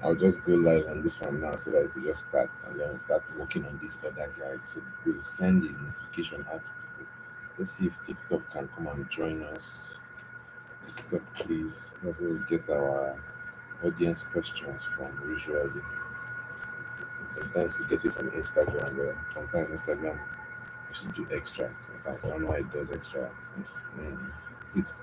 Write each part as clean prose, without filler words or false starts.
I'll just go live on this one now so that it will just start and then we'll start working on this other guys. So we'll send the notification out to people. Let's see if TikTok can come and join us. TikTok, please. That's where we get our audience questions from usually. Sometimes we get it from Instagram, but sometimes Instagram should do extra. Sometimes I don't know why it does extra. Mm.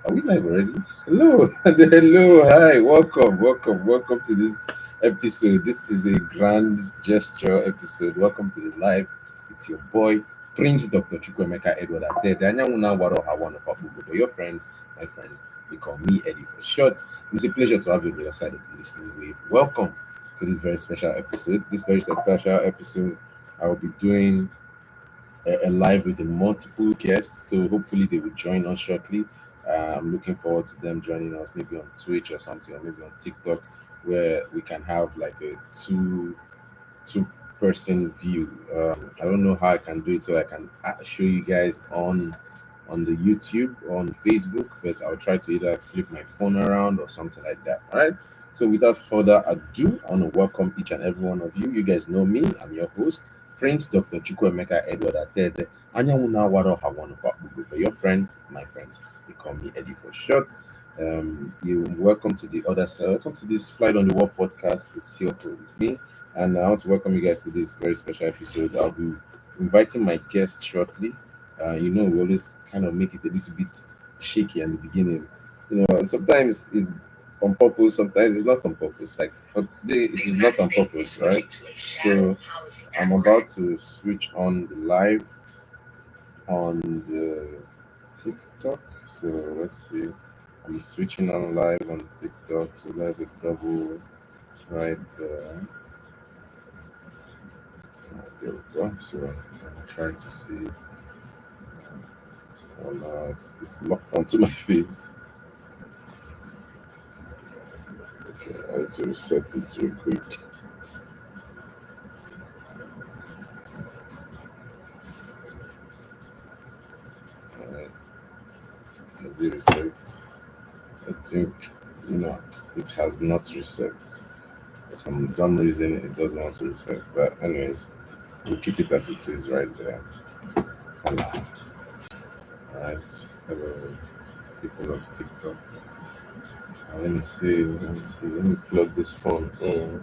Are we live already? Hello, hello, hi, welcome to this episode. This is a grand gesture episode. Welcome to the live. It's your boy Prince Dr. Chukwemeka Edward Attah-Edeh. Anyamuna Waro Hawan of Abubu. But your friends, my friends, they call me Eddy for short. It's a pleasure to have you on the other side of the listening wave. Welcome to this very special episode. This very special episode, I will be doing a live with the multiple guests. So hopefully they will join us shortly. I'm looking forward to them joining us, maybe on Twitch or something, or maybe on TikTok, where we can have like a two person view. I don't know how I can do it, so I can show you guys on the YouTube or on Facebook, but I'll try to either flip my phone around or something like that. All right. So without further ado, I want to welcome each and every one of you. You guys know me. I'm your host, Prince Dr. Chukwemeka Edward Attah-Edeh. Anyamuna Waro Hawan of Abubu. But your friends, my friends, they call me Eddy for short. You welcome to the other side. Welcome to this Flight on the Wall podcast. It's your host, me, and I want to welcome you guys to this very special episode. I'll be inviting my guests shortly. We always kind of make it a little bit shaky at the beginning. And sometimes it's on purpose, sometimes it's not on purpose. Like for today, it is not on purpose, right? So I'm about to switch on the live on the TikTok. So let's see. I'm switching on live on TikTok. So there's a double right there. There we go. So I'm trying to see. Oh no, it's locked onto my face. Okay, I need to reset it real quick. Alright, has it reset? I think it has not reset. For some dumb reason it doesn't want to reset. But anyways, we'll keep it as it is right there for now. Alright. Hello people of TikTok. Let me plug this phone in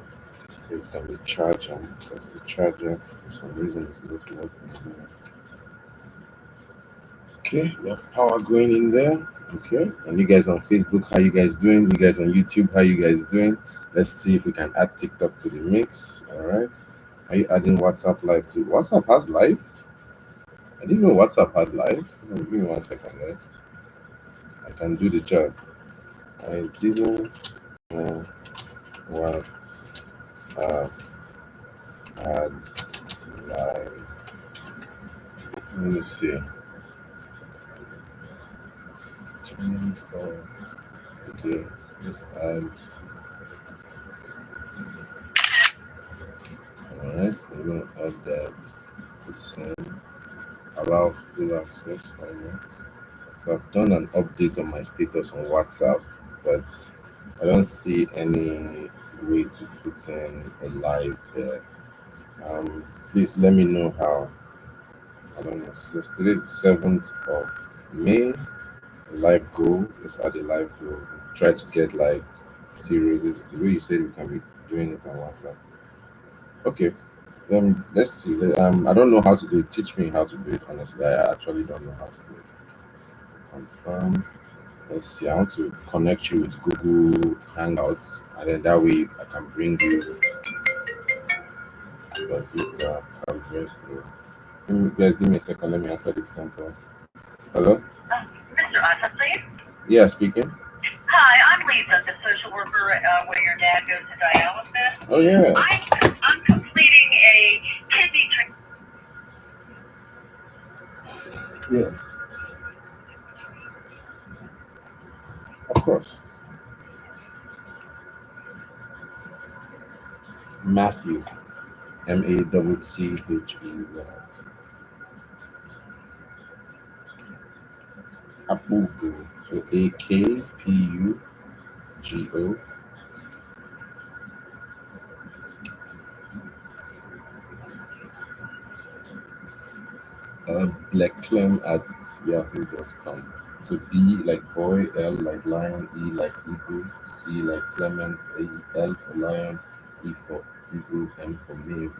so it can be charged because the charger for some reason is not working. Okay, we have power going in there. Okay, and you guys on Facebook, how you guys doing? You guys on YouTube, how you guys doing? Let's see if we can add TikTok to the mix. All right, are you adding WhatsApp live too? WhatsApp has live. I didn't know WhatsApp had live. Give me 1 second, guys. I can do the chat. I didn't know WhatsApp had live. Let me see. Chinese, okay, just add. Alright, so we're going to add that to send, allow full access, why not? So I've done an update on my status on WhatsApp, but I don't see any way to put in a live there. Please let me know how. I don't know. So today is the 7th of May. A live goal. Let's add a live goal. Try to get like 50 roses. The way you said we can be doing it on WhatsApp. Okay. Let's see. I don't know how to do it. Teach me how to do it. Honestly, I actually don't know how to do it. Confirm. Let's see. I want to connect you with Google Hangouts, and then that way I can bring you the video coverage through. Guys, give me a second. Let me answer this phone call. Hello. Mr. Attah, please. Yeah, speaking. Hi, I'm Lisa, the social worker where your dad goes to dialysis. Oh yeah. I'm completing a kidney Yeah. Of course. Matthew. Matthe. Apugo. So Akpugo. blackclem@yahoo.com. So B like boy, L like lion, E like eagle, C like Clement, L for lion, E for eagle, M for Mary.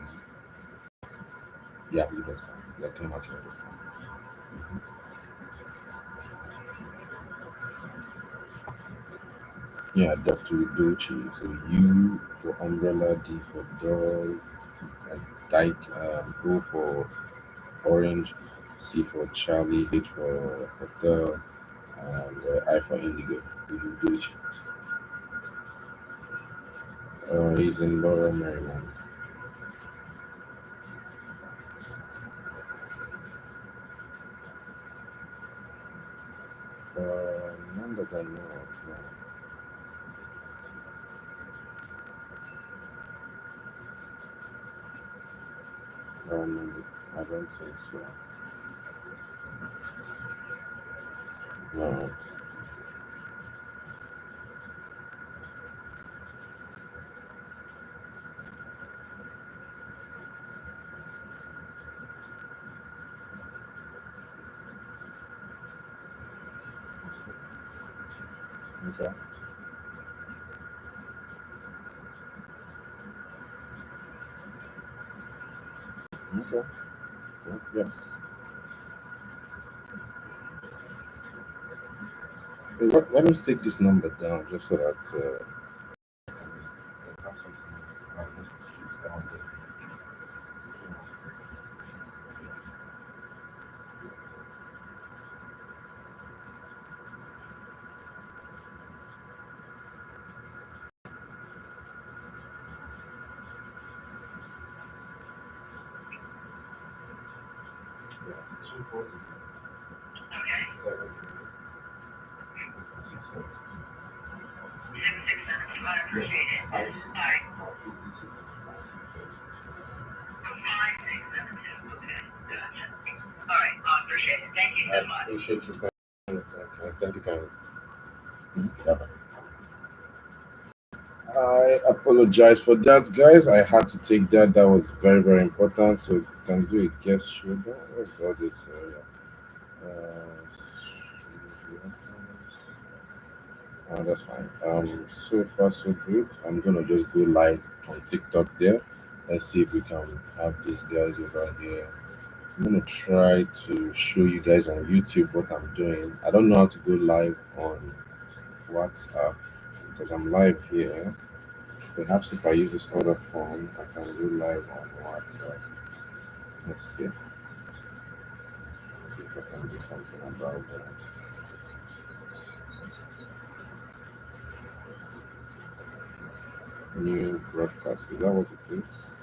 Yahoo.com. Blackclem@yahoo.com. Yeah, Dr. Udochi. So U for umbrella, D for dog, Dyke, O for orange, C for Charlie, H for hotel, and I for indigo. Udochi. He's in Laurel, Maryland. None that I know of. No. I don't think so. No. Okay. Okay. Yes. Hey, why don't you take this number down just so that I have something my messages down there. Yeah, 240 Okay. 708 56 I Yeah, appreciate it. 56 All right. 56 567. 5672. Okay. Gotcha. All right. I appreciate it. Thank you I so much. appreciate you. Thank you, kindly. Bye-bye. I apologize for that, guys. I had to take that. That was very, very important. So you can do a guest shoulder. What's all this? That's fine. So far so good. I'm gonna just go live on TikTok there. Let's see if we can have these guys over here. I'm gonna try to show you guys on YouTube what I'm doing. I don't know how to go live on WhatsApp because I'm live here. Perhaps if I use this other phone, I can go live on WhatsApp. Let's see. Let's see if I can do something about that. New broadcast. Is that what it is?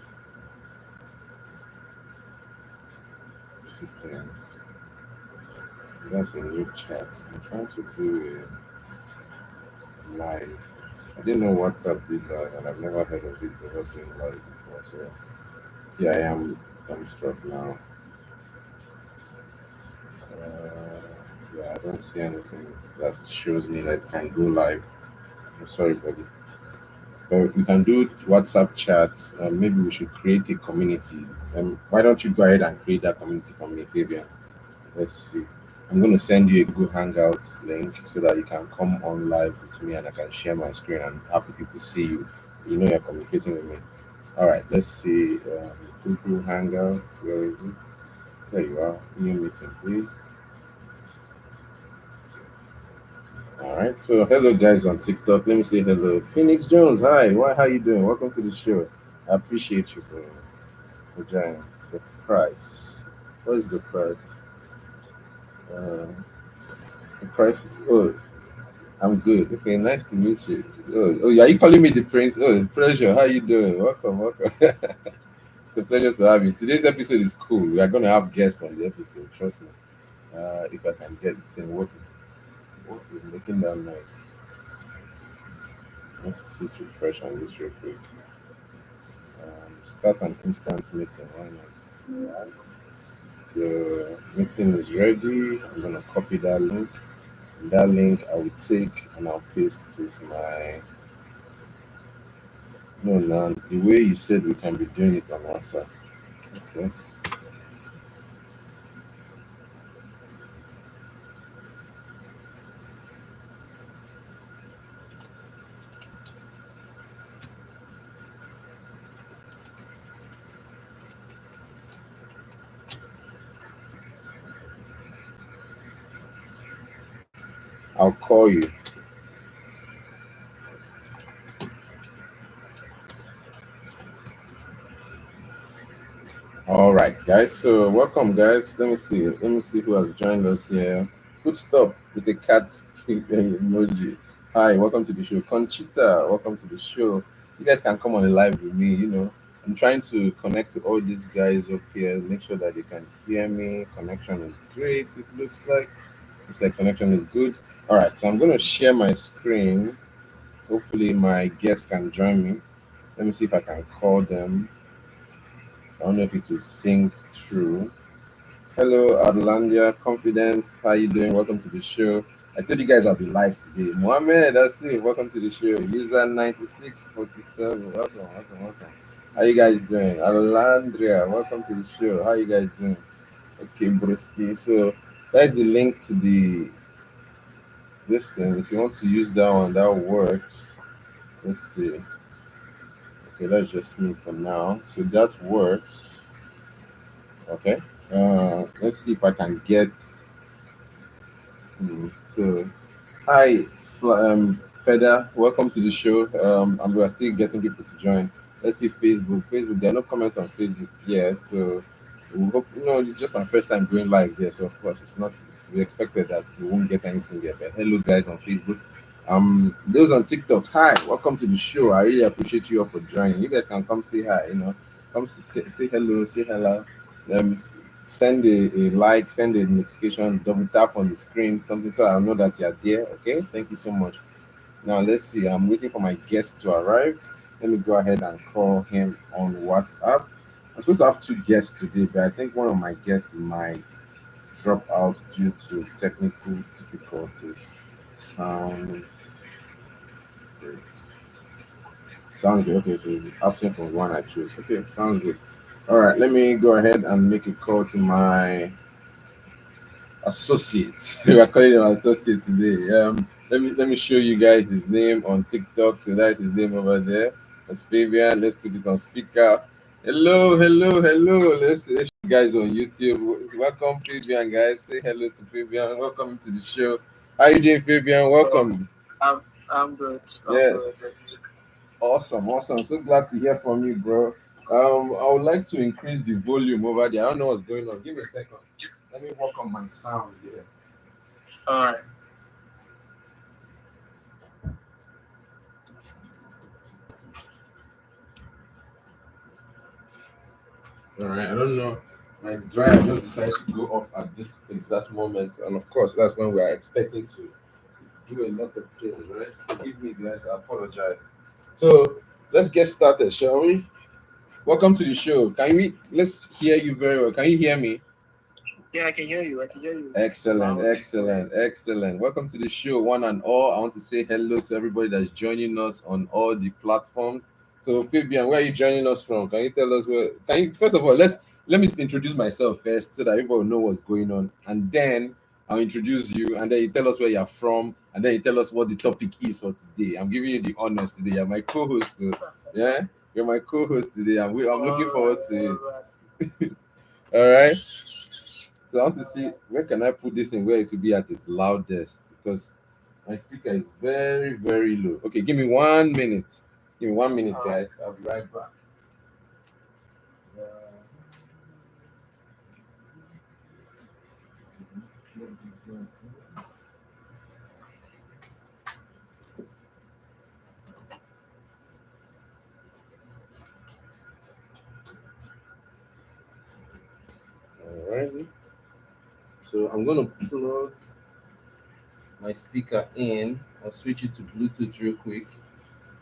See plans. That's a new chat. I'm trying to do a live. I didn't know WhatsApp did that, and I've never heard of it ever doing live before. So here I am. I'm struck now. Yeah, I don't see anything that shows me that it can go live. I'm sorry, buddy. But we can do WhatsApp chats. Maybe we should create a community. Why don't you go ahead and create that community for me, Fabian? Let's see. I'm going to send you a Google Hangouts link so that you can come on live with me and I can share my screen and have the people see you. You know you're communicating with me. All right, let's see. Google Hangouts. Where is it? There you are. New meeting, please. All right. So hello guys on TikTok. Let me say hello. Phoenix Jones. Hi. Why? How you doing? Welcome to the show. I appreciate you for joining. The price. What is the price? Uh, the price. Oh, I'm good. Okay, nice to meet you. Are you calling me the prince? Oh, pleasure. How you doing? Welcome, welcome. It's a pleasure to have you. Today's episode is cool. We are going to have guests on the episode. Trust me. If I can get the thing working. What is making that noise? Let's hit refresh on this real quick. Start an instant meeting. Why not? Right. So meeting is ready. I'm gonna copy that link. And that link I will take and I'll paste with my no now the way you said we can be doing it on WhatsApp. Okay. I'll call you. All right, guys. So welcome, guys. Let me see. Let me see who has joined us here. Footstop with a cat emoji. Hi, welcome to the show. Conchita, welcome to the show. You guys can come on the live with me. I'm trying to connect to all these guys up here. Make sure that they can hear me. Connection is great. It looks like. Looks like connection is good. All right. So I'm going to share my screen. Hopefully my guests can join me. Let me see if I can call them. I don't know if it will sync through. Hello, Adlandia Confidence. How you doing? Welcome to the show. I told you guys I'll be live today. Mohammed, that's it. Welcome to the show. User 9647. Welcome. How you guys doing? Alandria, welcome to the show. How you guys doing? Okay, broski. So that's the link to this thing. If you want to use that one, that works. Let's see. Okay, that's just me for now. So that works. Okay. Let's see if I can get. So, hi, Feda. Welcome to the show. And we are still getting people to join. Let's see Facebook. Facebook. There are no comments on Facebook yet, so we hope. It's just my first time going live there, so of course it's not. We expected that we won't get anything there. But hello, guys on Facebook. Those on TikTok. Hi, welcome to the show. I really appreciate you all for joining. You guys can come say hi. Come say hello, say hello. Um, Send a like, send a notification, double tap on the screen, something so I'll know that you're there. Okay, thank you so much. Now let's see. I'm waiting for my guest to arrive. Let me go ahead and call him on WhatsApp. I'm supposed to have two guests today, but I think one of my guests might drop out due to technical difficulties. Sound great. Sounds good. Okay, so it's option from one I choose. Okay, sounds good. All right, let me go ahead and make a call to my associate. We are calling him associate today. Let me show you guys his name on TikTok. So that's his name over there. That's Fabian. Let's put it on speaker. Hello. Let's show you guys on YouTube. Welcome, Fabian, guys. Say hello to Fabian. Welcome to the show. How you doing, Fabian? Welcome. I'm good. Yes. Awesome. So glad to hear from you, bro. I would like to increase the volume over there. I don't know what's going on. Give me a second. Let me work on my sound here. All right. All right. I don't know. My dryer just decided to go off at this exact moment, and of course, that's when we are expecting to do a lot of things, right? Forgive me, guys. I apologize. So let's get started, shall we? Welcome to the show. Let's hear you very well. Can you hear me? Yeah, I can hear you. Excellent. Welcome to the show, one and all. I want to say hello to everybody that's joining us on all the platforms. So, Fabian, where are you joining us from? Can you tell us where? Can you first of all let me introduce myself first so that everybody will know what's going on, and then I'll introduce you, and then you tell us where you're from, and then you tell us what the topic is for today. I'm giving you the honors today. You're my co-host, too. Yeah, you're my co-host today. I'm looking forward to it. All right. So I want to see where can I put this in where it will be at its loudest because my speaker is very low. Okay, give me 1 minute. Give me 1 minute, guys. I'll be right back. Alrighty. So I'm gonna plug my speaker in. I'll switch it to Bluetooth real quick.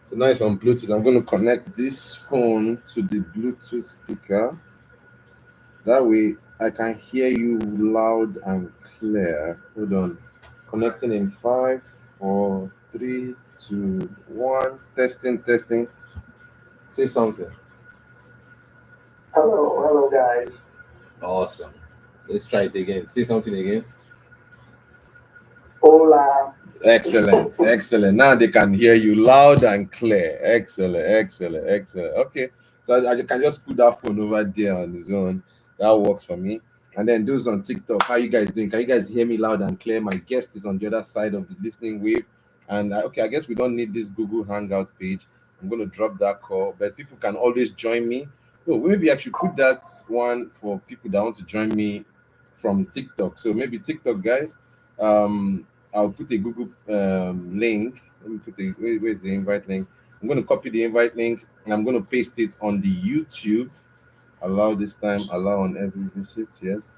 So now it's on Bluetooth. I'm going to connect this phone to the Bluetooth speaker. That way I can hear you loud and clear. Hold on. Connecting in 5, 4, 3, 2, 1. Testing. Say something. Hello, guys. Awesome. Let's try it again. Say something again. Hola. Excellent. Now they can hear you loud and clear. Excellent. Okay. So I can just put that phone over there on his own. That works for me. And then those on TikTok, how you guys doing? Can you guys hear me loud and clear? My guest is on the other side of the listening wave. And okay, I guess we don't need this Google Hangout page. I'm going to drop that call, but people can always join me. Oh, maybe I should put that one for people that want to join me from TikTok. So maybe TikTok guys, I'll put a Google link. Let me put where's the invite link? I'm going to copy the invite link and I'm going to paste it on the YouTube. Allow this time, allow on every visit. Yes.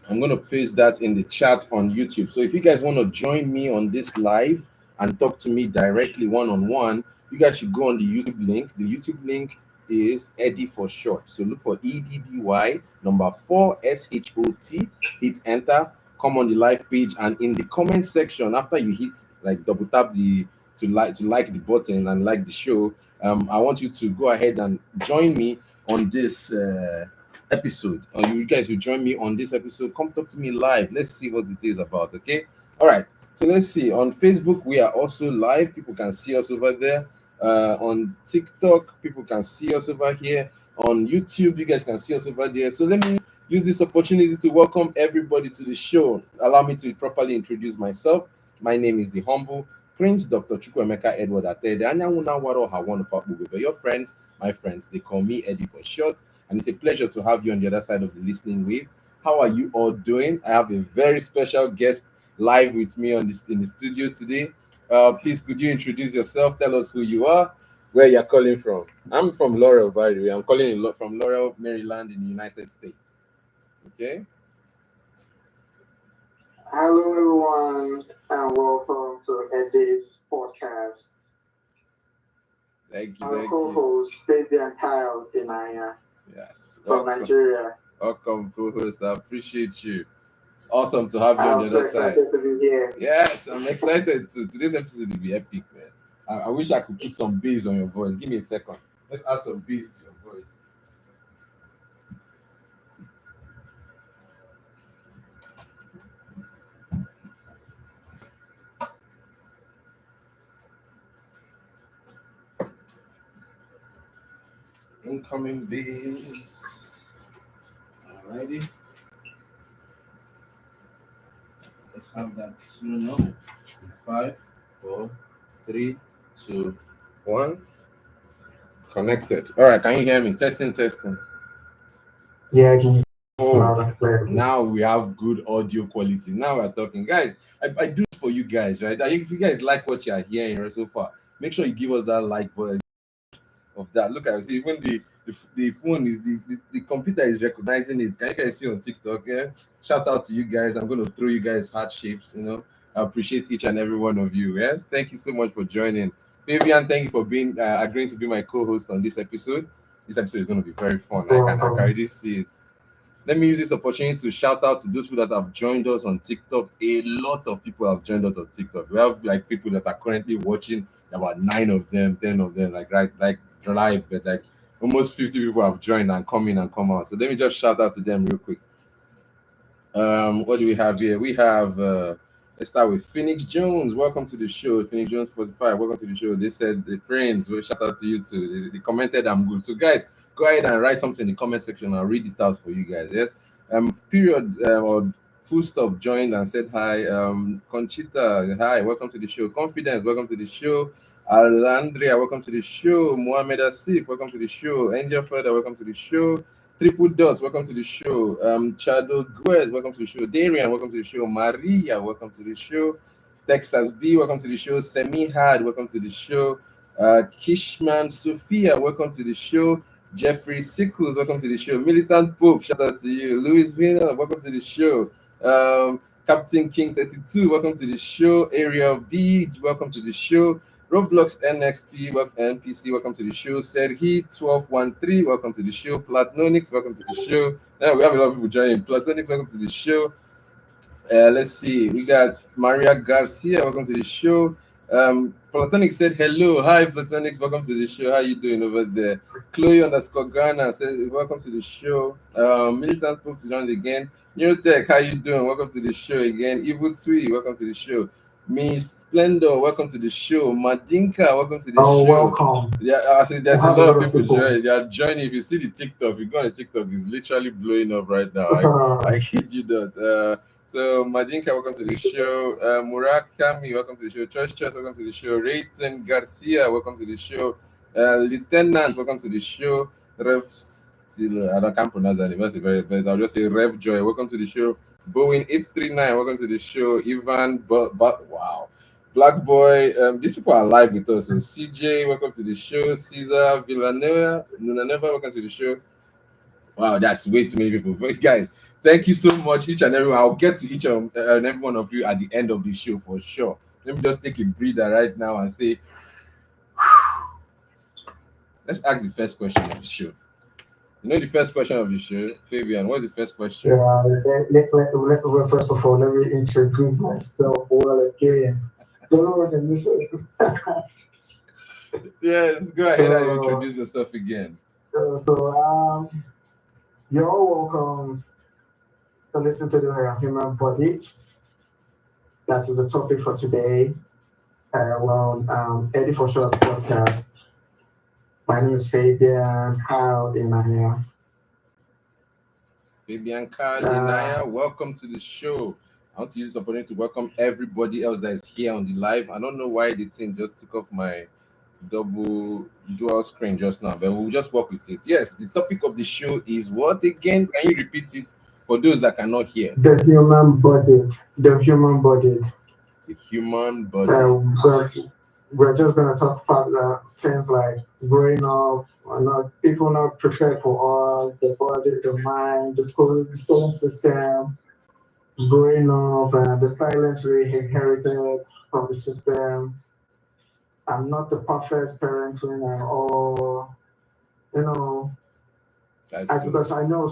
I'm going to paste that in the chat on YouTube. So if you guys want to join me on this live and talk to me directly one-on-one, you guys should go on the YouTube link. The YouTube link is Eddy4ShoT. So look for EDDY number 4 SHOT. Hit enter. Come on the live page, and in the comment section, after you hit like double tap to like the button and like the show, I want you to go ahead and join me on this episode. You guys will join me on this episode. Come talk to me live. Let's see what it is about. Okay. All right. So let's see. On Facebook, we are also live. People can see us over there. On TikTok, people can see us over here. On YouTube, you guys can see us over there. So let me use this opportunity to welcome everybody to the show. Allow me to properly introduce myself. My name is the humble Prince Dr. Chukwuemeka Edward Attah-Edeh. Your friends, my friends, they call me Eddy4ShoT, and it's a pleasure to have you on the other side of the listening wave. How are you all doing? I have a very special guest live with me in the studio today. Please, could you introduce yourself? Tell us who you are, where you're calling from. I'm from Laurel, by the way. I'm calling from Laurel, Maryland, in the United States. Okay. Hello, everyone, and welcome to Eddy's podcast. Thank you. I'm co-host Eddy Attah-Edeh Yes. from Nigeria. Welcome, co-host. I appreciate you. It's awesome to have you on I'm the so other side. excited to be here. Yes, I'm excited too. Today's episode will be epic, man. I wish I could put some bass on your voice. Give me a second. Let's add some bass to your voice. Incoming bass. Alrighty. Let's have that soon now. 5, 4, 3, 2, 1. Connected. All right, can you hear me? Testing. Yeah, I can Oh, now we have good audio quality. Now we're talking. Guys, I do it for you guys, right? If you guys like what you are hearing right so far, make sure you give us that like button of that. Look at it. Even the phone is the computer is recognizing it. Can you guys see on TikTok? Yeah. Shout out to you guys. I'm going to throw you guys heart shapes. I appreciate each and every one of you. Yes. Thank you so much for joining. Fabian, thank you for being agreeing to be my co-host on this episode. This episode is going to be very fun. I can already see it. Let me use this opportunity to shout out to those people that have joined us on TikTok. A lot of people have joined us on TikTok. We have like people that are currently watching, about 9 of them, 10 of them, like live, but like almost 50 people have joined and come in and come out. So let me just shout out to them real quick. What do we have here? We have let's start with Phoenix Jones. Welcome to the show. Phoenix Jones 45. Welcome to the show. They said the friends. Well, shout out to you too. They commented I'm good. So guys, go ahead and write something in the comment section. I'll read it out for you guys. Yes. Period or full stop joined and said hi. Conchita, hi, welcome to the show. Confidence, welcome to the show. Alandria, welcome to the show. Mohamed Asif, welcome to the show. Angel Further, welcome to the show. Triple Dots, welcome to the show. Chado Guez, welcome to the show. Darian, welcome to the show. Maria, welcome to the show. Texas B, welcome to the show. Semi Hard, welcome to the show. Kishman Sophia, welcome to the show. Jeffrey Sickles, welcome to the show. Militant Pope, shout out to you. Louis Vina, welcome to the show. Captain King 32, welcome to the show. Ariel B, welcome to the show. Roblox NXP, NPC, welcome to the show. Serhi 1213, welcome to the show. Platonix, welcome to the show. Now we have a lot of people joining. Platonix, welcome to the show. Let's see, we got Maria Garcia, welcome to the show. Platonic said hello. Hi Platonic, welcome to the show. How you doing over there? Chloe _Ghana says welcome to the show. Militant Pope to join again. Neurotech, how you doing? Welcome to the show again. Evil Twee, welcome to the show. Miss Splendor, welcome to the show. Madinka, welcome to the Oh, show. welcome. Yeah, I see there's I a have a lot of lot of people people. joining. They are joining. If you see the TikTok, if you go on the TikTok, it's literally blowing up right now. I kid you not. So Madinka, welcome to the show. Murakami, welcome to the show. Church, welcome to the show. Rayton Garcia, welcome to the show. Lieutenant, welcome to the show. Rev, still, I can't pronounce that name. That's a very bad. I'll just say Rev Joy, welcome to the show. Boeing 839, welcome to the show. Ivan, but wow. Black Boy, these people are live with us. So CJ, welcome to the show. Caesar Villaneva, welcome to the show. Wow, that's way too many people. But guys, thank you so much, each and everyone. I'll get to each and every one of you at the end of the show for sure. Let me just take a breather right now and say, let's ask the first question of the show. You know the first question of the show, Fabian. What's the first question? Yeah, well, first of all, let me introduce myself well again. Don't know what I'm saying. Yes, go ahead and introduce yourself again. You're all welcome to listen to the human body. That is the topic for today around Eddy4ShoT's podcast. My name is Fabian. How in here? Fabian Cardinaya, welcome to the show. I want to use this opportunity to welcome everybody else that is here on the live. I don't know why the thing just took off my dual screen just now, but we'll just work with it. Yes, the topic of the show is what again? Can you repeat it for those that cannot hear? The human body. The human body. The human body. We're just gonna talk about things like growing up, people not prepared for us, the body, the mind, the schooling system, growing up, the silence we inherited from the system. I'm not the perfect parenting and all, you know. Because I know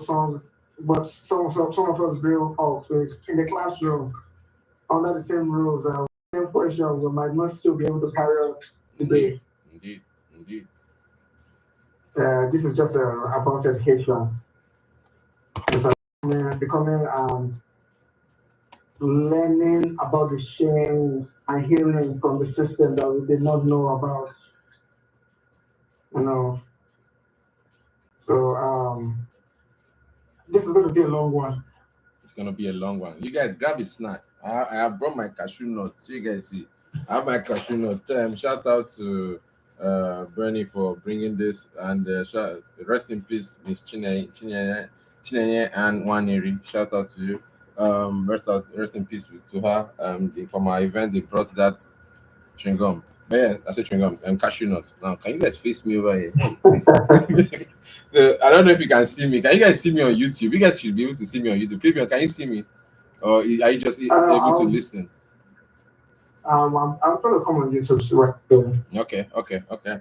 but some of us grew up in the classroom under the same rules and same question. We might not still be able to carry out today. Indeed. This is just about education. It's becoming learning about the shames and healing from the system that we did not know about. So this is going to be a long one. It's going to be a long one. You guys grab a snack. I have brought my cashew nut. So you guys see. I have my cashew nut. Shout out to Bernie for bringing this, and rest in peace, Miss Chinenye and Waneri. Shout out to you. Rest in peace to her. For my event, they brought that chewing gum. But yeah, I said chewing gum and cashew nuts. Now, can you guys face me over here? So I don't know if you can see me. Can you guys see me on YouTube? You guys should be able to see me on YouTube. Fabian, can you see me, or are you just able to listen? I'm gonna come on YouTube. Okay.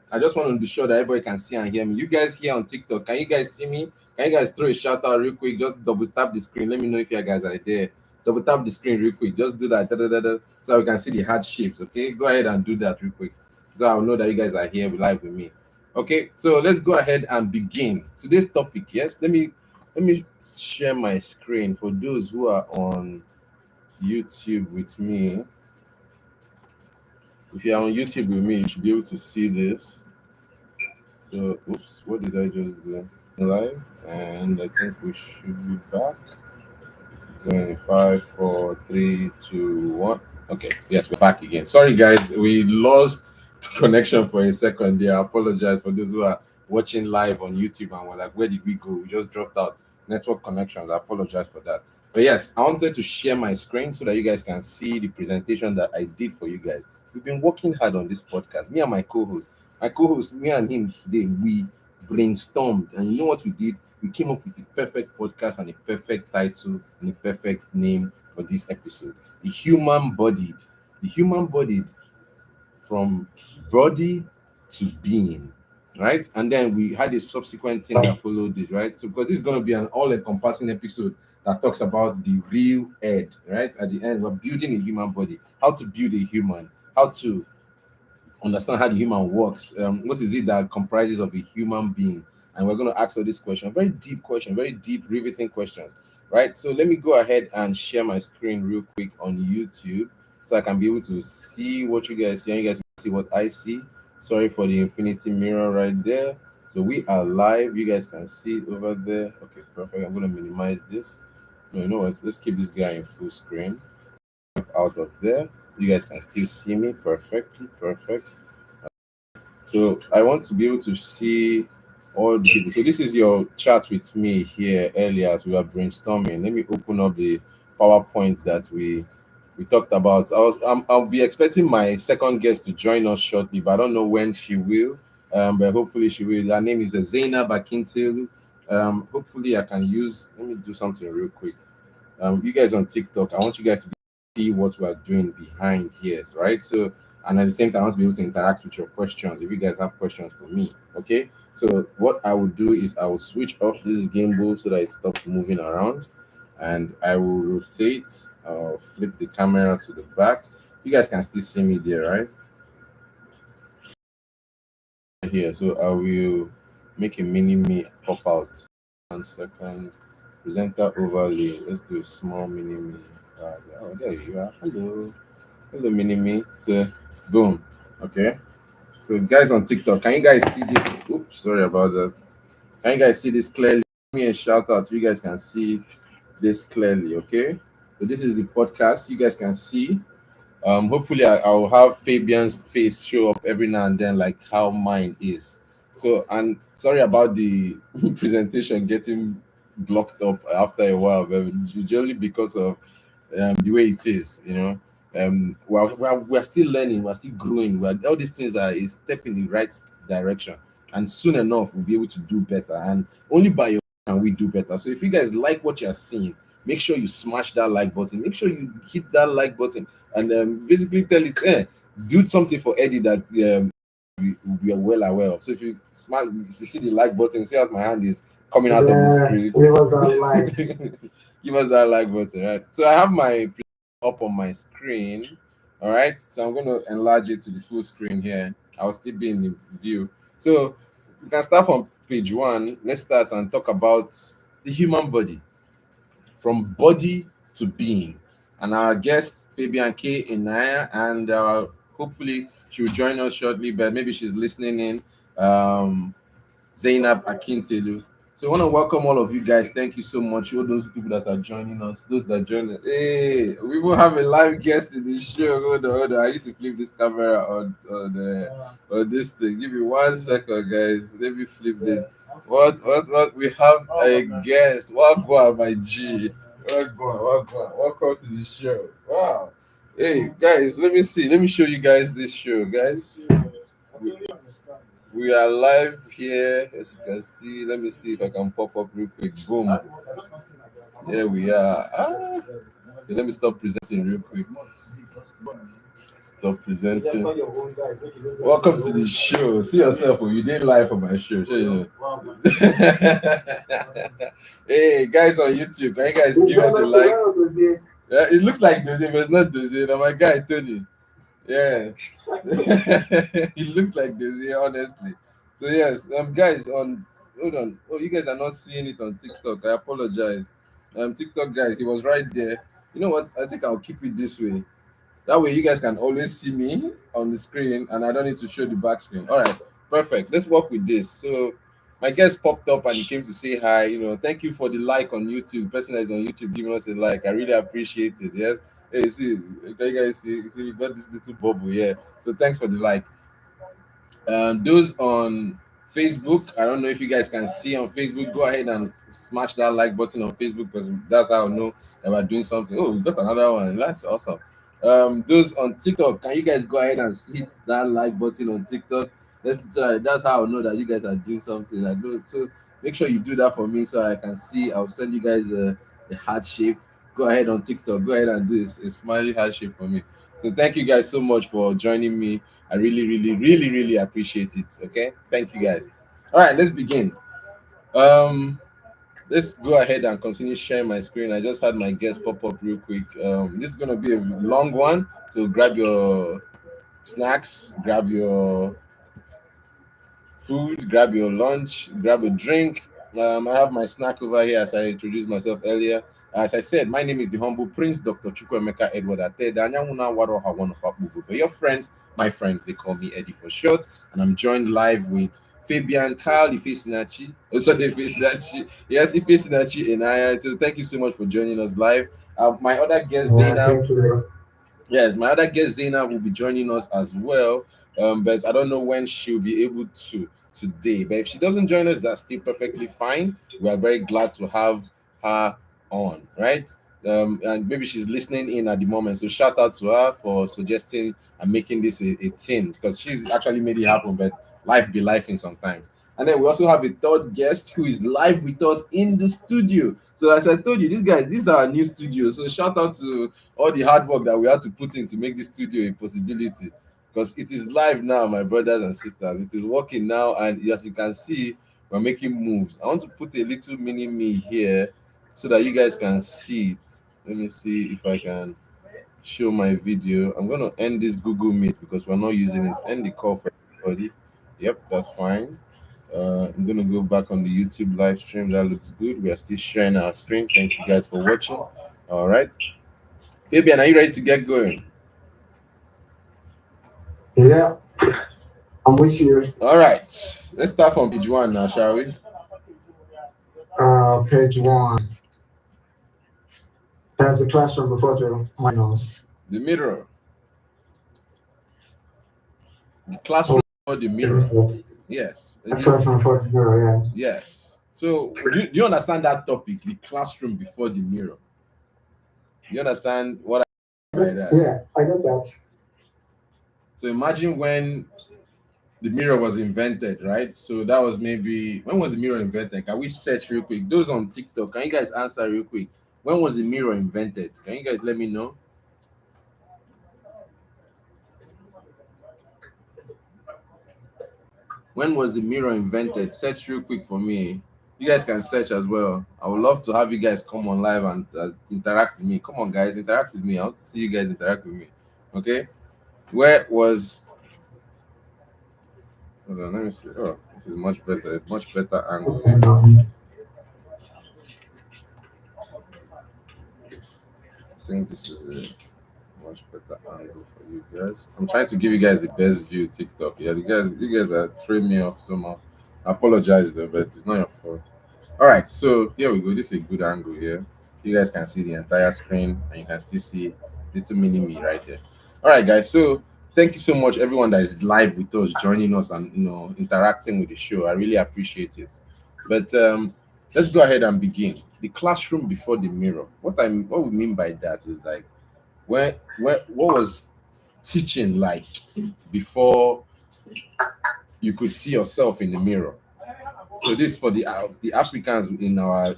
I just want to be sure that everybody can see and hear me. You guys here on TikTok, can you guys see me? Can you guys throw a shout out real quick? Just double tap the screen. Let me know if you guys are there. Double tap the screen real quick. Just do that, so we can see the heart shapes. Okay, go ahead and do that real quick, so I'll know that you guys are here live with me. Okay, so let's go ahead and begin today's topic. Yes, let me share my screen for those who are on YouTube with me. If you're on YouTube with me, you should be able to see this. So, oops, what did I just do? Live, and I think we should be back. Going 5, 4, 3, 2, 1. Okay, yes, we're back again. Sorry, guys, we lost connection for a second there. I apologize for those who are watching live on YouTube and were like, where did we go? We just dropped out. Network connections. I apologize for that. But yes, I wanted to share my screen so that you guys can see the presentation that I did for you guys. We've been working hard on this podcast. Me and my co-host. Me and him today, we brainstormed. And you know what we did? We came up with the perfect podcast and a perfect title and a perfect name for this episode. The human bodied. The human bodied, from body to being, right? And then we had a subsequent thing that followed it, right? So because this is going to be an all-encompassing episode that talks about the real Ed, right? At the end, we're building a human body, how to build a human, how to understand how the human works, what is it that comprises of a human being. And we're going to ask all these questions, very deep questions, very deep, riveting questions, right? So let me go ahead and share my screen real quick on YouTube so I can be able to see what you guys see and you guys can see what I see. Sorry for the infinity mirror right there. So we are live. You guys can see it over there. Okay, perfect. I'm gonna minimize this. No, you know what? Let's keep this guy in full screen. Out of there. You guys can still see me perfectly. Perfect. So I want to be able to see all the people. So this is your chat with me here earlier as we were brainstorming. Let me open up the PowerPoint that we talked about. I'll be expecting my second guest to join us shortly, but I don't know when she will. But hopefully she will. Her name is Zainab Akintilu. Hopefully I can use. Let me do something real quick. You guys on TikTok, I want you guys to see what we are doing behind here, right? So, and at the same time, I want to be able to interact with your questions. If you guys have questions for me, okay. So, what I will do is I will switch off this gimbal so that it stops moving around, and I will rotate, flip the camera to the back. You guys can still see me there, right? Here, so I will make a mini me pop out. 1 second. Presenter overlay. Let's do a small mini me. Oh, there you are. Hello. Hello, mini me. So, boom. Okay. So, guys on TikTok, can you guys see this? Oops, sorry about that. Can you guys see this clearly? Give me a shout out. You guys can see this clearly. Okay. So, this is the podcast. You guys can see. Hopefully I'll have Fabian's face show up every now and then, like how mine is. So, and sorry about the presentation getting blocked up after a while, but it's generally because of the way it is, you know. We're still learning, we're still growing. All these things are a step in the right direction, and soon enough we'll be able to do better. And only by your can we do better. So if you guys like what you're seeing, make sure you smash that like button. Make sure you hit that like button, and basically tell it, do something for Eddie that we are well aware of. So if you smash, if you see the like button, see as my hand is coming out of the Yeah, screen. give us our likes. Give us that like button, right? So I have my up on my screen. All right. So I'm going to enlarge it to the full screen here. I'll still be in the view. So we can start from page 1. Let's start and talk about the human body, from body to being. And our guest, Fabian K. Inaya, and hopefully she'll join us shortly, but maybe she's listening in. Zainab Akintelu. So I want to welcome all of you guys. Thank you so much. All those people that are joining us, those that join us. Hey, we will have a live guest in the show. Hold on. I need to flip this camera on this thing. Give me 1 second, guys. Let me flip this. What? We have a guest. Welcome, my G. Welcome to the show. Wow. Hey, guys, let me see. Let me show you guys this show, guys. We are live here, as you can see. Let me see if I can pop up real quick. Boom. Here we are. Okay, let me stop presenting real quick. Stop presenting. Welcome to the show. See yourself. You did live for my show. Sure you know. Hey, guys on YouTube, can you guys give us a like? Yeah, it looks like Dozie, but it's not Dozie. Oh my guy, Tony. Yeah. It looks like Dozie, honestly. So yes, guys on hold on. Oh, you guys are not seeing it on TikTok. I apologize. TikTok guys, he was right there. You know what? I think I'll keep it this way. That way you guys can always see me on the screen and I don't need to show the back screen. All right, perfect. Let's work with this. So my guest popped up and he came to say hi. You know, thank you for the like on YouTube. Person that is on YouTube giving us a like. I really appreciate it. Yes. Hey, see, can you guys see we got this little bubble here. So thanks for the like. Those on Facebook, I don't know if you guys can see on Facebook. Go ahead and smash that like button on Facebook because that's how I know that we're doing something. Oh, we got another one. That's awesome. Those on TikTok, can you guys go ahead and hit that like button on TikTok? That's how I know that you guys are doing something. I do so. Make sure you do that for me so I can see. I'll send you guys a heart shape. Go ahead on TikTok. Go ahead and do a smiley heart shape for me. So thank you guys so much for joining me. I really, really, really, really appreciate it. Okay, thank you guys. All right, let's begin. Um, let's go ahead and continue sharing my screen. I just had my guest pop up real quick. This is gonna be a long one, so grab your snacks, grab your food, grab your lunch, grab a drink. I have my snack over here as I introduced myself earlier. As I said, my name is the humble Prince, Dr. Chukwemeka Edward Attah-Edeh. Anyamuna Waroha one of Abubu. But your friends, my friends, they call me Eddy4ShoT's, and I'm joined live with Fabian, Carl, Ifesinachi. Oh, sorry, Ifesinachi. Yes, Ifesinachi and I. So thank you so much for joining us live. My other guest, Zainab. Thank you. Yes, my other guest Zainab will be joining us as well. But I don't know when she'll be able to today. But if she doesn't join us, that's still perfectly fine. We are very glad to have her on, right? And maybe she's listening in at the moment. So shout out to her for suggesting and making this a thing because she's actually made it happen, but life be life in sometimes. And then we also have a third guest who is live with us in the studio. So as I told you, these guys, these are our new studio. So shout out to all the hard work that we had to put in to make this studio a possibility because it is live now, my brothers and sisters. It is working now, and as you can see, we're making moves. I want to put a little mini me here so that you guys can see it. Let me see if I can show my video. I'm going to end this Google Meet because we're not using it. End the call for everybody. Yep, that's fine. I'm going to go back on the YouTube live stream. That looks good. We are still sharing our screen. Thank you guys for watching. All right. Fabian, are you ready to get going? Yeah, I'm with you. All right. Let's start from page one now, shall we? Page 1. There's a classroom before the minors. The mirror. The classroom or the mirror. Yes. A classroom before the mirror, yeah. Yes. So do you understand that topic? The classroom before the mirror. You understand what I mean by that? Yeah, I get that. So imagine when the mirror was invented, right? So that was maybe when was the mirror invented? Can we search real quick? Those on TikTok, can you guys answer real quick? When was the mirror invented? Can you guys let me know? When was the mirror invented? Search real quick for me. You guys can search as well. I would love to have you guys come on live and interact with me. Come on, guys, interact with me. I want to see you guys interact with me. Okay. Where was? Hold on, let me see. Oh, this is much better angle. I think this is a much better angle for you guys. I'm trying to give you guys the best view TikTok. Yeah, you guys are throwing me off somehow. I apologize though, but it's not your fault. All right, so here we go. This is a good angle here. You guys can see the entire screen, and you can still see little mini me right here. All right, guys. So thank you so much, everyone that is live with us, joining us, and interacting with the show. I really appreciate it. But let's go ahead and begin. The classroom before the mirror. What we mean by that is like what was teaching like before you could see yourself in the mirror. So this is for the Africans in our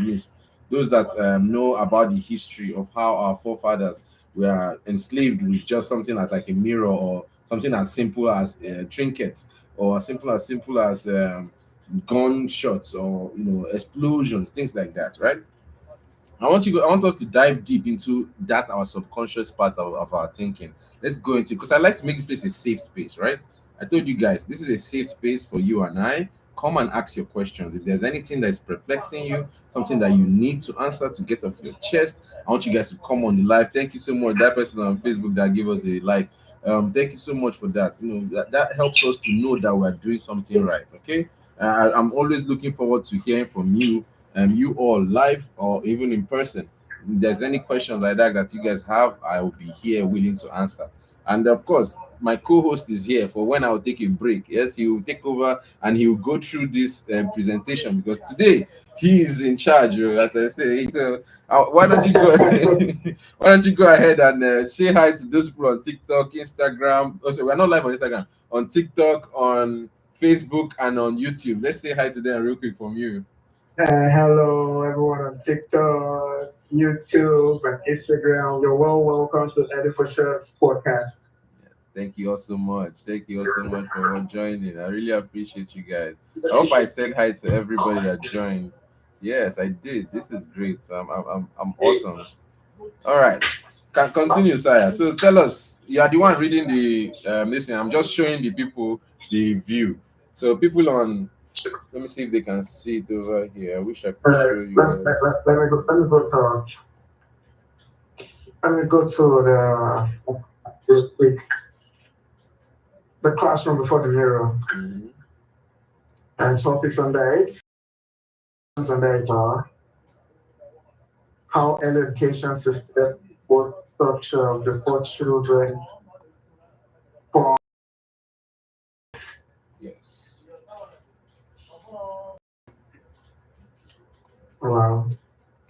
midst, those that know about the history of how our forefathers were enslaved with just something like a mirror or something as simple as trinkets or as simple as gunshots or explosions, things like that, right? I want us to dive deep into that our subconscious part of our thinking. Let's go into because I like to make this place a safe space, right? I told you guys this is a safe space for you and I. Come and ask your questions. If there's anything that's perplexing you, something that you need to answer to get off your chest, I want you guys to come on the live. Thank you so much. That person on Facebook that gave us a like. Thank you so much for that. That helps us to know that we're doing something right. Okay. I'm always looking forward to hearing from you you all live or even in person. If there's any questions like that you guys have, I will be here willing to answer. And of course, my co-host is here for when I will take a break. Yes, he will take over and he will go through this presentation because today he is in charge. As I say, so why don't you go? Why don't you go ahead and say hi to those people on TikTok, Instagram? Also, we're not live on Instagram, on TikTok, on Facebook, and on YouTube. Let's say hi to them real quick from you. Hello, everyone on TikTok, YouTube, and Instagram. You're welcome to Eddy4ShoT's podcast. Yes, thank you all so much. Thank you all so much for joining. I really appreciate you guys. I hope I said hi to everybody that joined. Yes, I did. This is great. So I'm awesome. All right. Can continue, Saya. So tell us, you are the one reading the listen. I'm just showing the people the view. So people on Let me see if they can see it over here. I wish I could Alright, show you guys. let me go to the classroom before the mirror. Mhm. And topics under it. Under it are how early education system or structure of the poor children for Yes. wow.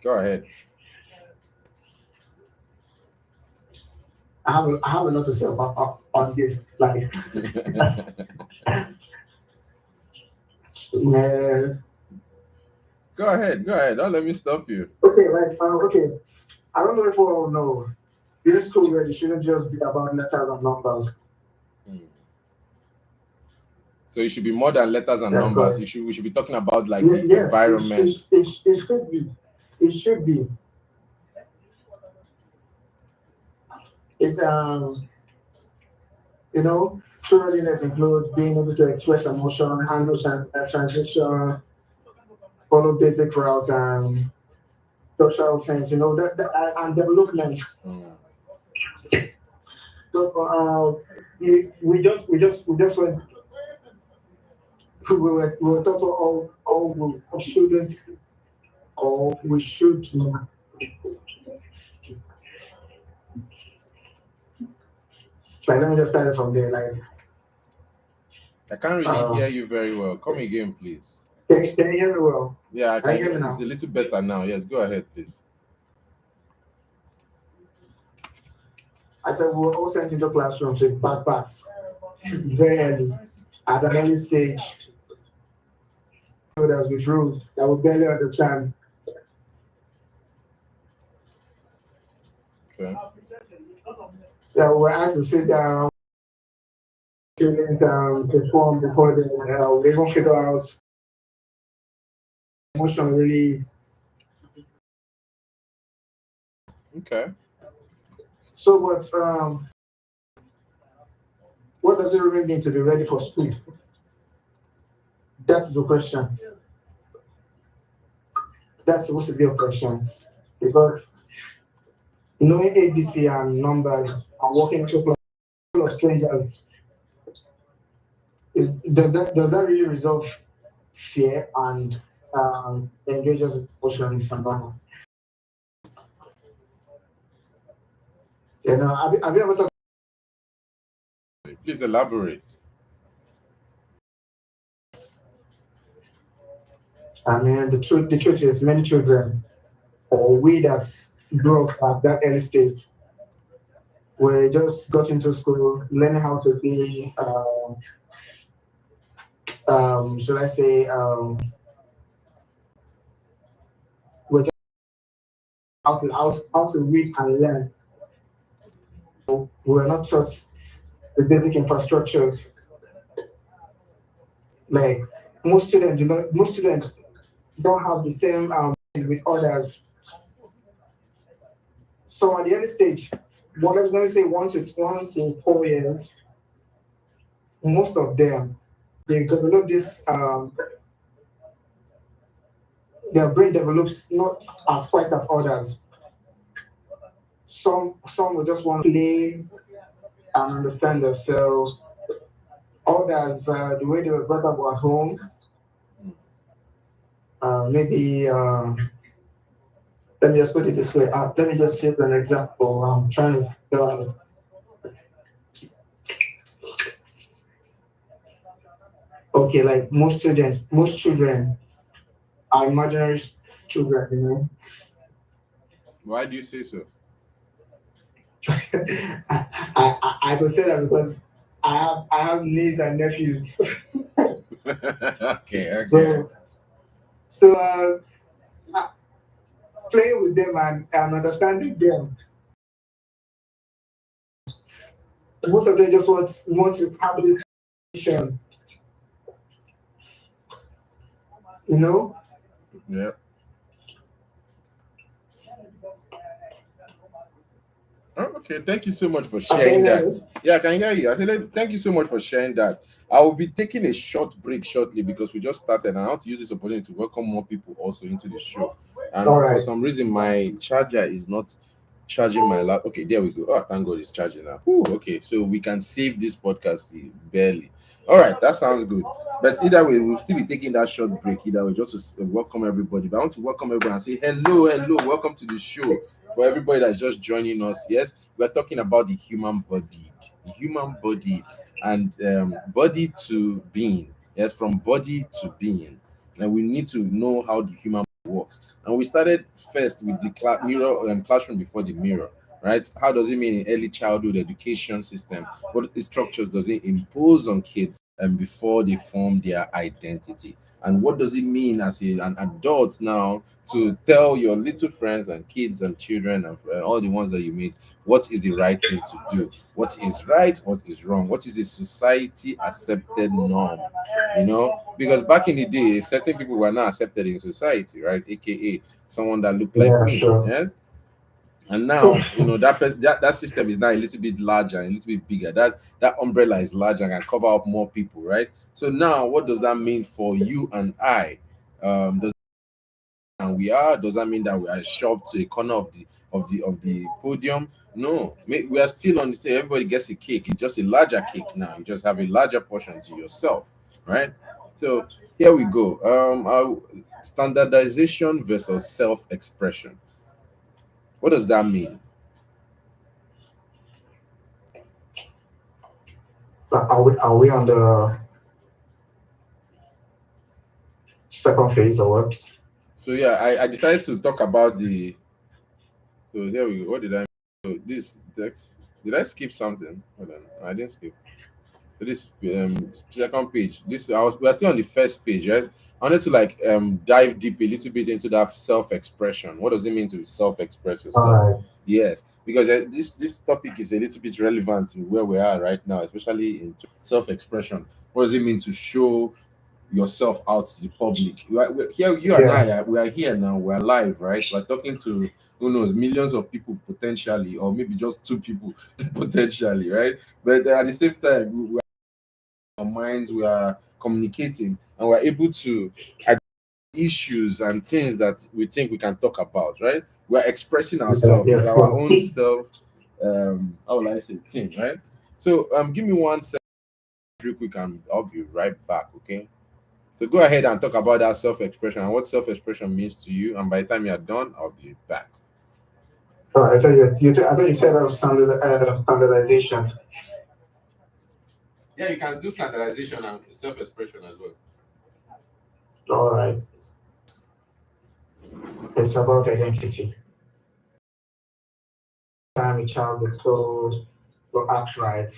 Go ahead. I have a lot to say about on this. Like, man. Go ahead. Go ahead. Don't let me stop you. Okay, okay. I don't know if we all know. Being school ready shouldn't just be about letters and numbers. Hmm. So it should be more than letters and Yeah, of numbers. course. We should be talking about like the Yes, environment. it should be. It should be. It you know, true readiness includes being able to express emotion, handle transition, follow basic routes and social sense. You know and development. Hmm. So we just went. We were taught all we shouldn't or we should. Like let me just start it from there. Like I can't really uh, hear you very well. Come again, please. can you hear me well? Yeah, I Can you can. hear me It's now? a little better now. Yes, go ahead, please. I said we were all sent into classrooms with backpacks very early at an early stage. With rules that we barely understand. Okay. That we were asked to sit down, students perform before they even figure out emotion release. Okay. So, what does it really mean to be ready for school? That is the question. That's supposed to be a question because knowing ABC and numbers and walking into a class full of strangers does that really resolve fear and engage us with emotions and all? Have you ever thought? Please elaborate. I mean, the truth is, many children or we that grew up at that early stage, we just got into school, learning how to be, should I say, we're just how to read and learn. We were not taught the basic infrastructures. Like most students don't have the same with others. So at the early stage, let me say 1 to 4 years, most of them they develop this their brain develops not as quite as others. Some will just want to play and understand themselves. Others, the way they were brought up at home, maybe let me just put it this way. Let me just give an example. I'm trying to figure out. Okay, like most children are imaginary children, you know. Why do you say so? I could say that because I have nieces and nephews. Okay. Okay. So playing with them and understanding them. Most of them just want to have this conversation, you know. Yeah. Okay, thank you so much for Okay, sharing hear that. me? Yeah, I can hear you. I said thank you so much for sharing that. I will be taking a short break shortly because we just started and I want to use this opportunity to welcome more people also into the show. All And for right. some reason, my charger is not charging my lap. Okay, there we go. Oh, thank God it's charging now. Whew, okay, so we can save this podcast barely. All right, that sounds good. But either way, we'll still be taking that short break. Either way, just to welcome everybody. But I want to welcome everyone and say hello, hello, welcome to the show. For everybody that's just joining us, yes, we're talking about the human body, and body to being. Yes, from body to being, and we need to know how the human body works. And we started first with the mirror classroom before the mirror, right? How does it mean in early childhood education system? What structures does it impose on kids and before they form their identity? And what does it mean as an adult now to tell your little friends and kids and children and all the ones that you meet what is the right thing to do? What is right? What is wrong? What is a society accepted norm? Because back in the day, certain people were not accepted in society, right? AKA someone that looked like Yeah, me, sure. yes. And now, that system is now a little bit larger, a little bit bigger. That umbrella is larger and can cover up more people, right? So now, what does that mean for you and I? Does and we are Does that mean that we are shoved to a corner of the podium? No, we are still on the same. Everybody gets a cake. It's just a larger cake now. You just have a larger portion to yourself, right? So here we go. Standardization versus self-expression. What does that mean? Are we on the second phase or what? So yeah, I decided to talk about the. So here we go. What did I? So this text. Did I skip something? Hold on. I didn't skip. So this second page. We are still on the first page, right? I wanted to dive deep a little bit into that self-expression. What does it mean to self-express All yourself? right. Yes, because this topic is a little bit relevant to where we are right now, especially in self-expression. What does it mean to show yourself out to the public? We're here, you and Yeah. I, we are here now. We're live, right? We're talking to who knows millions of people potentially, or maybe just two people potentially, right? But at the same time, our minds, we are communicating, and we're able to address issues and things that we think we can talk about, right? We're expressing Yeah. ourselves. It's Yeah. our own self, how will I say, thing, right? So give me 1 second real quick and I'll be right back, okay? So go ahead and talk about that self-expression and what self-expression means to you. And by the time you're done, I'll be back. Oh, I thought you said standardization. Yeah, you can do standardization and self-expression as well. All right. It's about identity. Time a child is told to act right,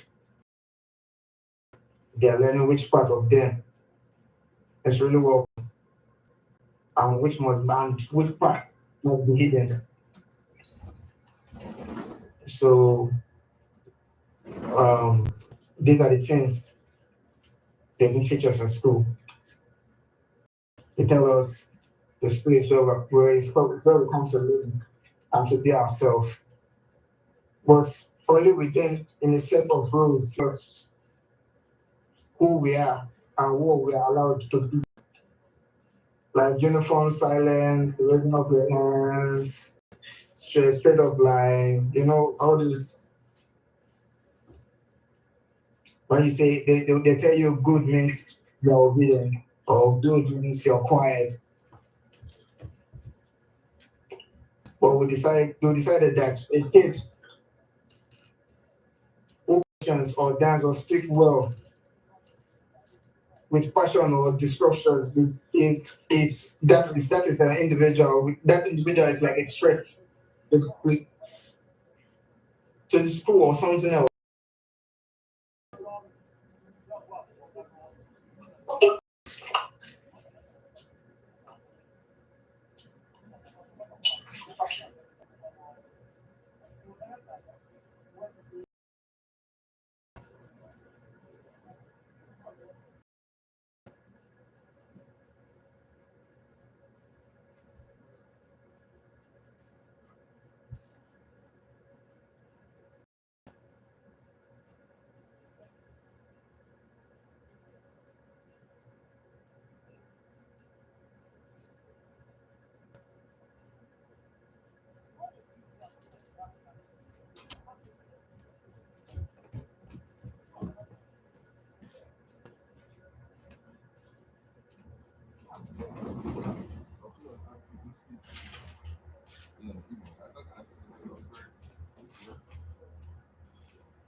they are learning which part of them is really well and which part must be hidden. So um, these are the things they do teach us in school. They tell us the school is where we come to live and to be ourselves. But only within in a set of rules us who we are and what we are allowed to be. Like uniform silence, the raising of your hands, straight up line, all this. When you say they tell you good means you're obedient, or good means you're quiet. But we decided that a kid who questions or dance or speak well with passion or disruption, that is an individual. That individual is like a threat to, to the school or something else.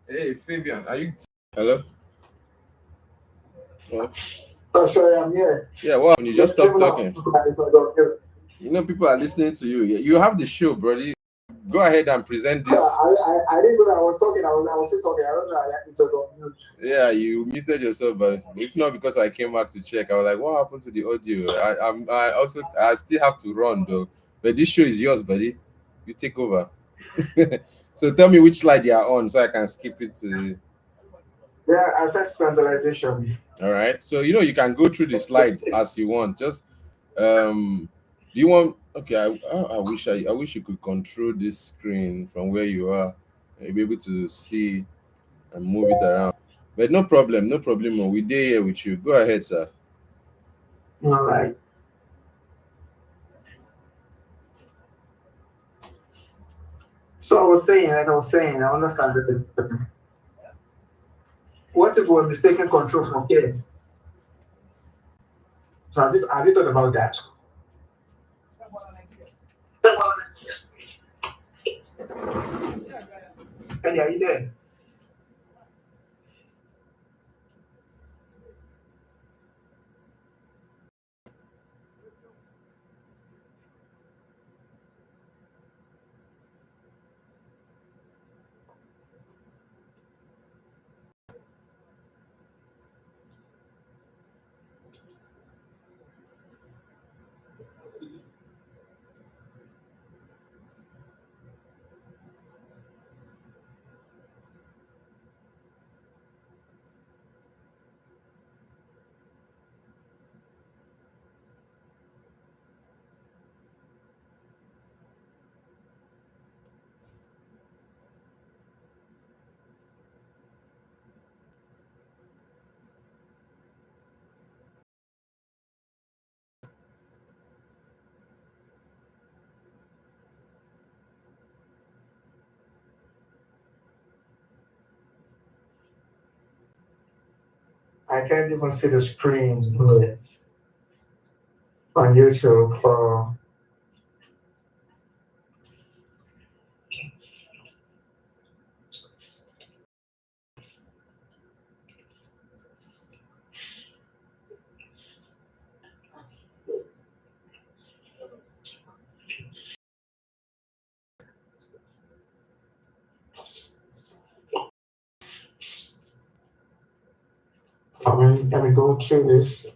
Hey, Fabian, are you? Hello? Oh, Oh, sorry, I'm here. yeah, well, you just stopped Even talking. You know, people are listening to you. You have the show, brother. Go ahead and present this. I didn't know that I was talking. I was still talking. I don't know. It was on mute. Yeah, you muted yourself, but if not because I came back to check, I was like, "What happened to the audio?" I still have to run though. But this show is yours, buddy. You take over. So tell me which slide you are on, so I can skip it to. Yeah, access standardization. All right. So you can go through the slide as you want. Just do you want? Okay. I wish you could control this screen from where you are. You'll be able to see and move it around. But no problem, no problem. We there here with you. Go ahead, sir. All right. So I understand that. What if we're mistaken control from care? So have you thought about that? And are you there? I can't even see the screen on YouTube for. Let me go through this.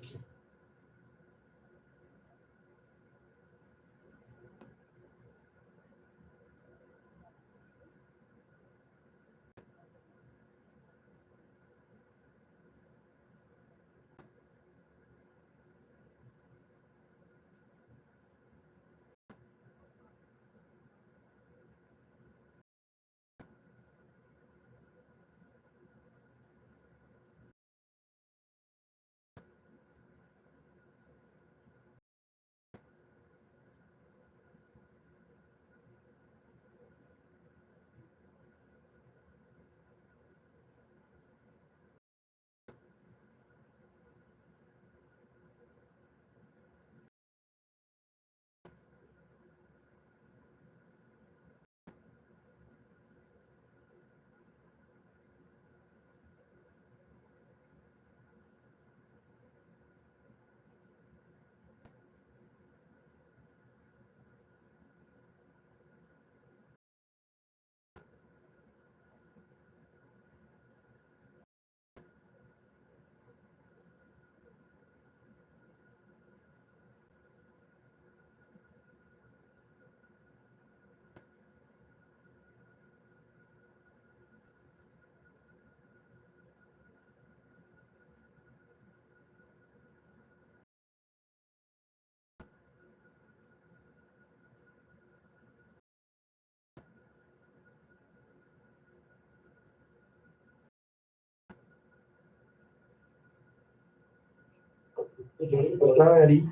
Alrighty.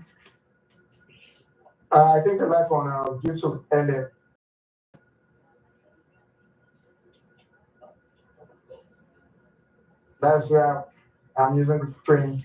I think the live on YouTube ended. That's where I'm using the screen.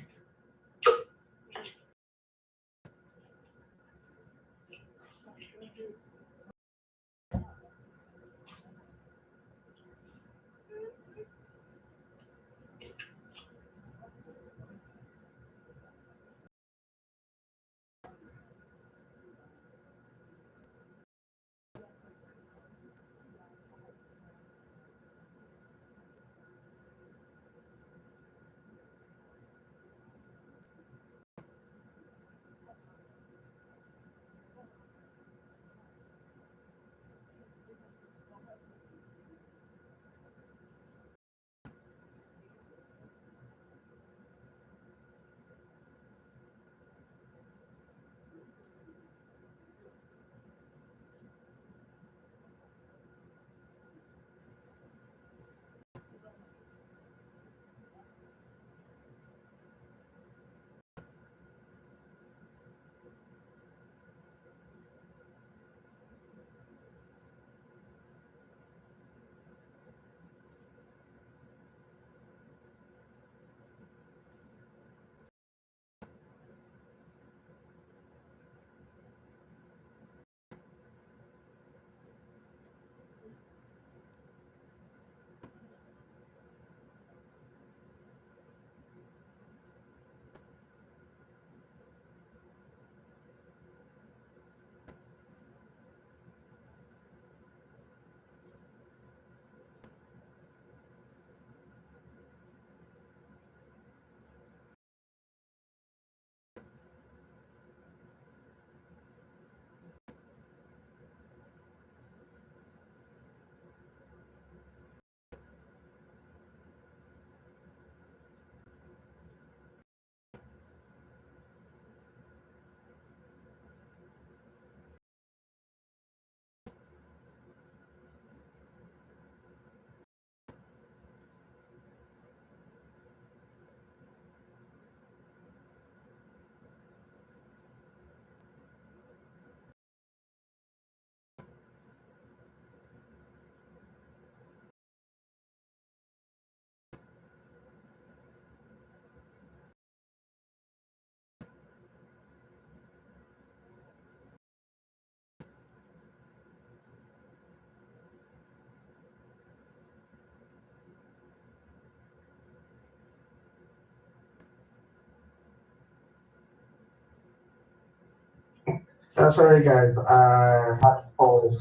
Sorry, guys. I had a call.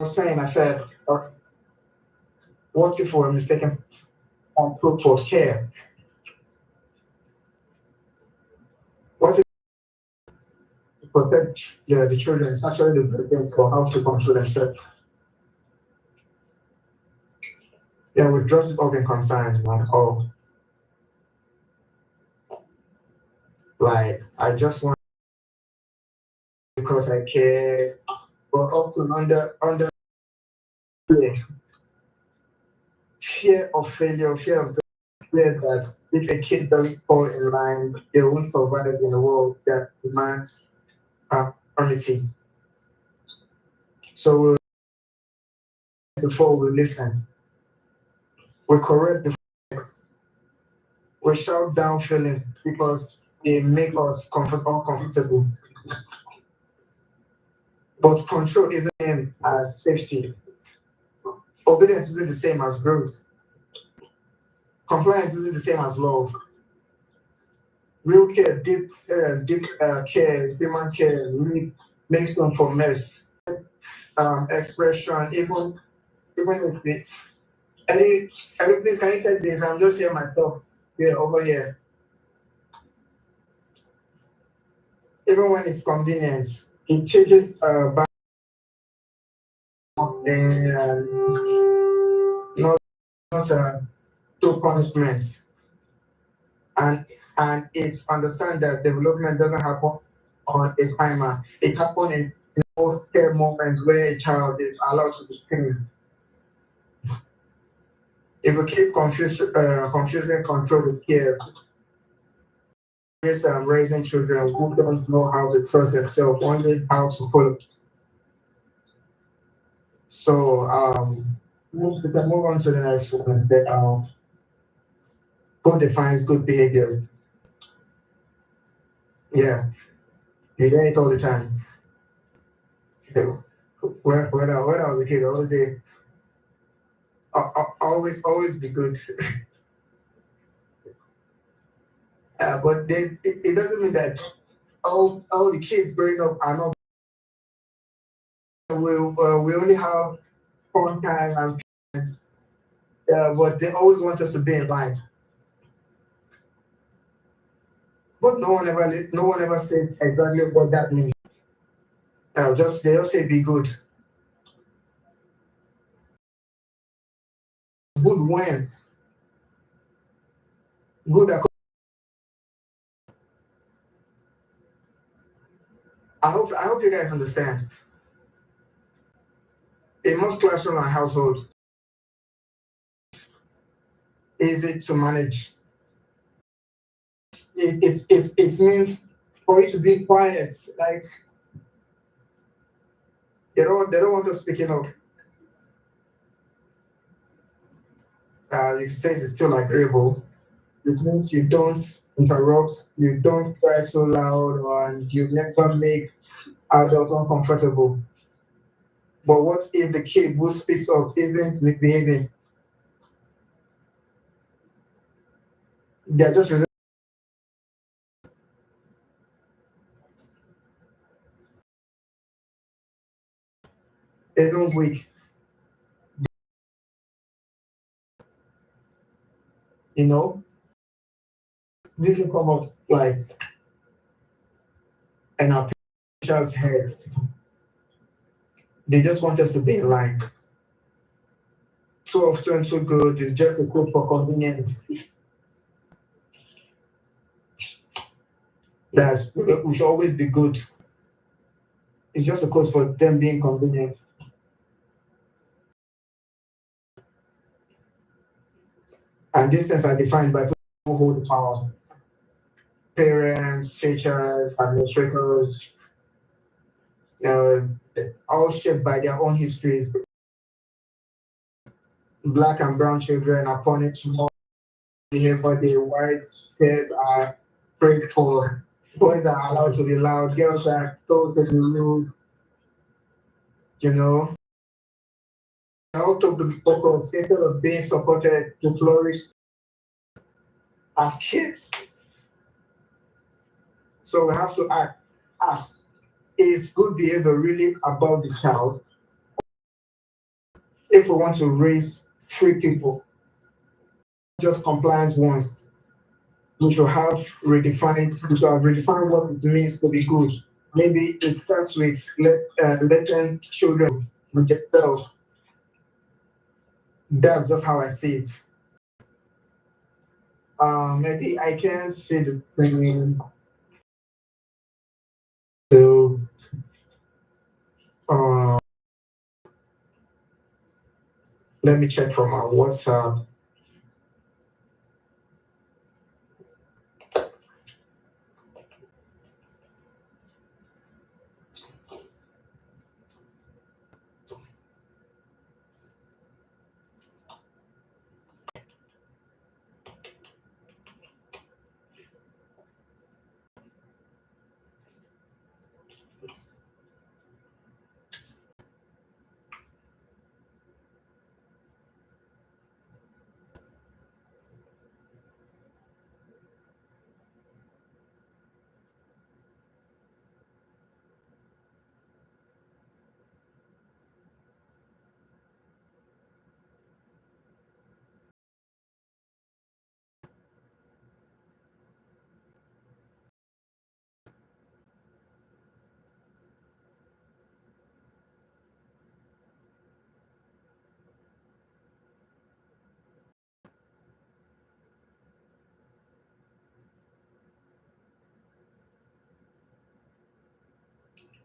I said, what if we're mistaken on proof for care? What if to protect the children is actually the blueprint for how to control themselves? Yeah, we just it up in concern, like, oh, like, I just want because I care, but up to under fear of failure, fear of fear that if a kid doesn't fall in line, they won't survive in a world that demands honesty. So before we listen, we correct the facts, we shout down feelings because they make us uncomfortable. But control isn't as safety. Obedience isn't the same as growth. Compliance isn't the same as love. Real care, deep care, human care, really makes room for mess, expression, even if the any please can you check this? I'm just here myself. Yeah, over here. Even when it's convenient, it changes back and not to punishment. And it's understand that development doesn't happen on a timer. It happens in most scare moments where a child is allowed to be seen. If we keep confusing control with care, raising children who don't know how to trust themselves, only how to follow. So we can move on to the next one instead. Who defines good behavior? Yeah, you hear it all the time. So, when I was a kid, I always say, always be good. But it doesn't mean that all the kids growing up are not. We only have fun time and but they always want us to be in line. But no one ever says exactly what that means. They just say be good. Good when? Good. I hope you guys understand. In most classroom and household, easy to manage. It means for you to be quiet. Like they don't want us speaking up. You can say it's still agreeable. It means you don't interrupt, you don't cry so loud, and you never make adults uncomfortable. But what if the kid who speaks up isn't misbehaving? They're just isn't weak, you know? This will come up like in our picture's head. They just want us to be in line. Too often, too good is just a code for convenience. That we should always be good. It's just a code for them being convenient. And these things are defined by people who hold power. Parents, teachers, administrators, uh, all shaped by their own histories. Black and brown children are punished more behavior. The white peers are prayed for. Boys are allowed to be loud. Girls are told to be rude. You know, all told to be focused instead of being supported to flourish as kids. So we have to act. ask, is good behavior really about the child? If we want to raise free people, just compliant ones, we should have redefined what it means to be good. Maybe it starts with letting children with yourself. That's just how I see it. Maybe I can't see the thing. So, uh, let me check from our WhatsApp.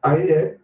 Are you there?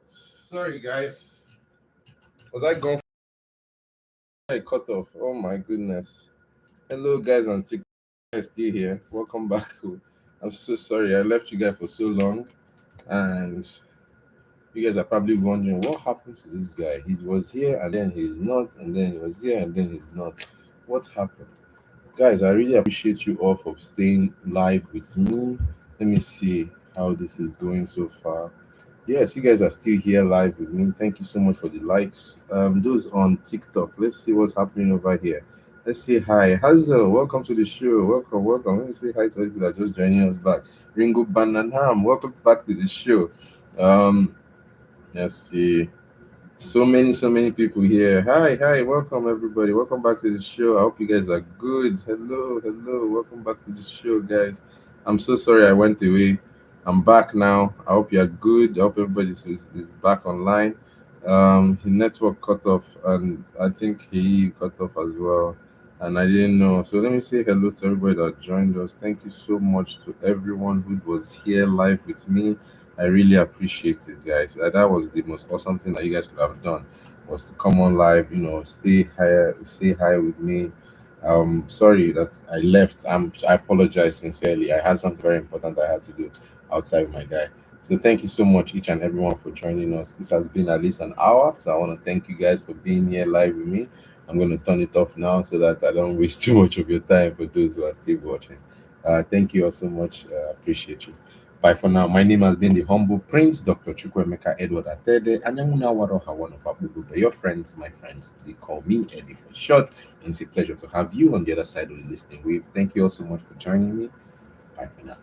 Sorry, guys. Was I gone? I cut off. Oh my goodness. Hello, guys on TikTok. I'm still here. Welcome back. I'm so sorry. I left you guys for so long, and you guys are probably wondering what happened to this guy. He was here and then he's not, and then he was here and then he's not. What happened? Guys, I really appreciate you all for staying live with me. Let me see how this is going so far. Yes, you guys are still here live with me. Thank you so much for the likes. Those on TikTok, let's see what's happening over here. Let's say hi. Hazel, welcome to the show. Welcome, welcome. Let me say hi to people that are just joining us back. Ringo Bananham, welcome back to the show. Let's see. So many people here. Hi, welcome everybody. Welcome back to the show. I hope you guys are good. Hello. Welcome back to the show, guys. I'm so sorry I went away. I'm back now. I hope you're good. I hope everybody is back online. The network cut off, and I think he cut off as well. And I didn't know. So let me say hello to everybody that joined us. Thank you so much to everyone who was here live with me. I really appreciate it, guys. That was the most awesome thing that you guys could have done, was to come on live, say hi with me. Sorry that I left. I apologize sincerely. I had something very important I had to do outside with my guy. So thank you so much, each and everyone, for joining us. This has been at least an hour. So I want to thank you guys for being here live with me. I'm going to turn it off now so that I don't waste too much of your time for those who are still watching. Thank you all so much. Appreciate you. Bye for now. My name has been the Humble Prince, Dr. Chukwemeka Edward Attah-Edeh, and one of Abubu. Your friends, my friends, they call me Eddy4ShoT, and it's a pleasure to have you on the other side of the listening wave. Thank you all so much for joining me. Bye for now.